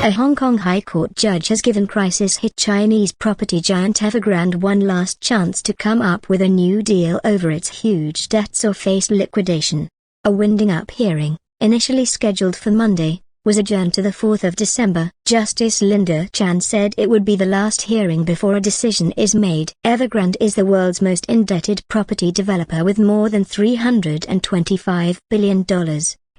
A Hong Kong High Court judge has given crisis-hit Chinese property giant Evergrande one last chance to come up with a new deal over its huge debts or face liquidation. A winding-up hearing, initially scheduled for Monday, was adjourned to the 4th of December. Justice Linda Chan said it would be the last hearing before a decision is made. Evergrande is the world's most indebted property developer with more than $325 billion,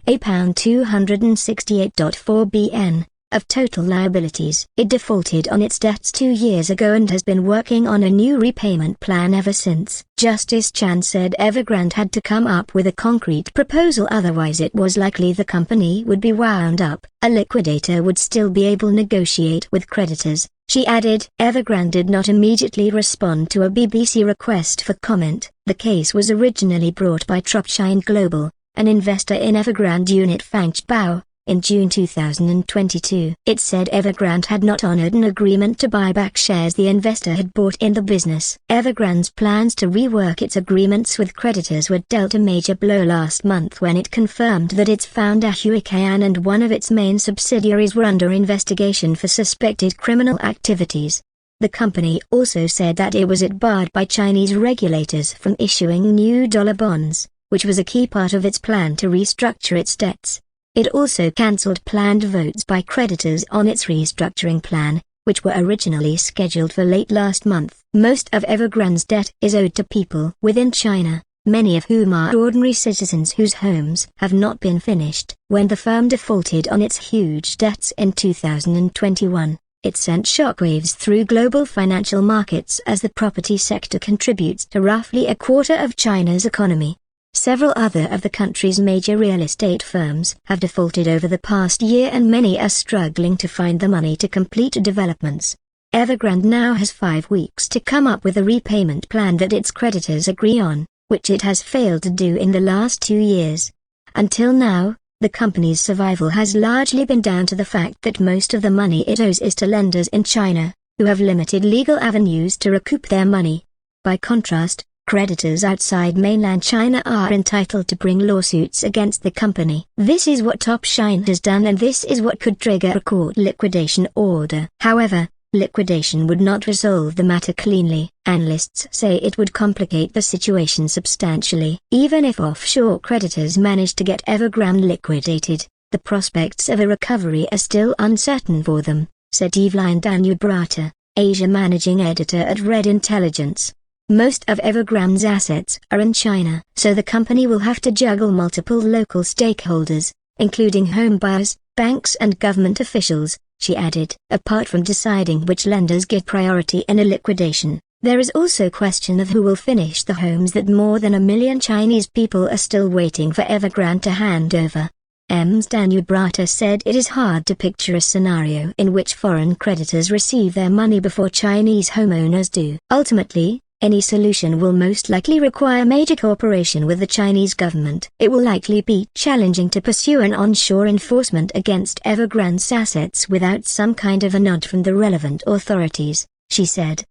a pound $268.4 billion, of total liabilities. It defaulted on its debts 2 years ago and has been working on a new repayment plan ever since. Justice Chan said Evergrande had to come up with a concrete proposal, otherwise it was likely the company would be wound up. A liquidator would still be able to negotiate with creditors. She added, Evergrande did not immediately respond to a BBC request for comment. The case was originally brought by Tropshine Global, an investor in Evergrande unit Fangzhou, in June 2022. It said Evergrande had not honored an agreement to buy back shares the investor had bought in the business. Evergrande's plans to rework its agreements with creditors were dealt a major blow last month when it confirmed that its founder Hui Qian and one of its main subsidiaries were under investigation for suspected criminal activities. The company also said that it was barred by Chinese regulators from issuing new dollar bonds, which was a key part of its plan to restructure its debts. It also cancelled planned votes by creditors on its restructuring plan, which were originally scheduled for late last month. Most of Evergrande's debt is owed to people within China, many of whom are ordinary citizens whose homes have not been finished. When the firm defaulted on its huge debts in 2021, it sent shockwaves through global financial markets as the property sector contributes to roughly a quarter of China's economy. Several other of the country's major real estate firms have defaulted over the past year and many are struggling to find the money to complete developments. Evergrande now has 5 weeks to come up with a repayment plan that its creditors agree on, which it has failed to do in the last 2 years. Until now, the company's survival has largely been down to the fact that most of the money it owes is to lenders in China, who have limited legal avenues to recoup their money. By contrast, creditors outside mainland China are entitled to bring lawsuits against the company. This is what Topshine has done and this is what could trigger a court liquidation order. However, liquidation would not resolve the matter cleanly. Analysts say it would complicate the situation substantially. Even if offshore creditors manage to get Evergrande liquidated, the prospects of a recovery are still uncertain for them, said Evelyn Danubrata, Asia managing editor at Red Intelligence. Most of Evergrande's assets are in China, so the company will have to juggle multiple local stakeholders, including home buyers, banks and government officials, she added. Apart from deciding which lenders get priority in a liquidation, there is also question of who will finish the homes that more than 1 million Chinese people are still waiting for Evergrande to hand over. Ms. Danubrata said it is hard to picture a scenario in which foreign creditors receive their money before Chinese homeowners do. Ultimately, any solution will most likely require major cooperation with the Chinese government. It will likely be challenging to pursue an onshore enforcement against Evergrande's assets without some kind of a nod from the relevant authorities, she said.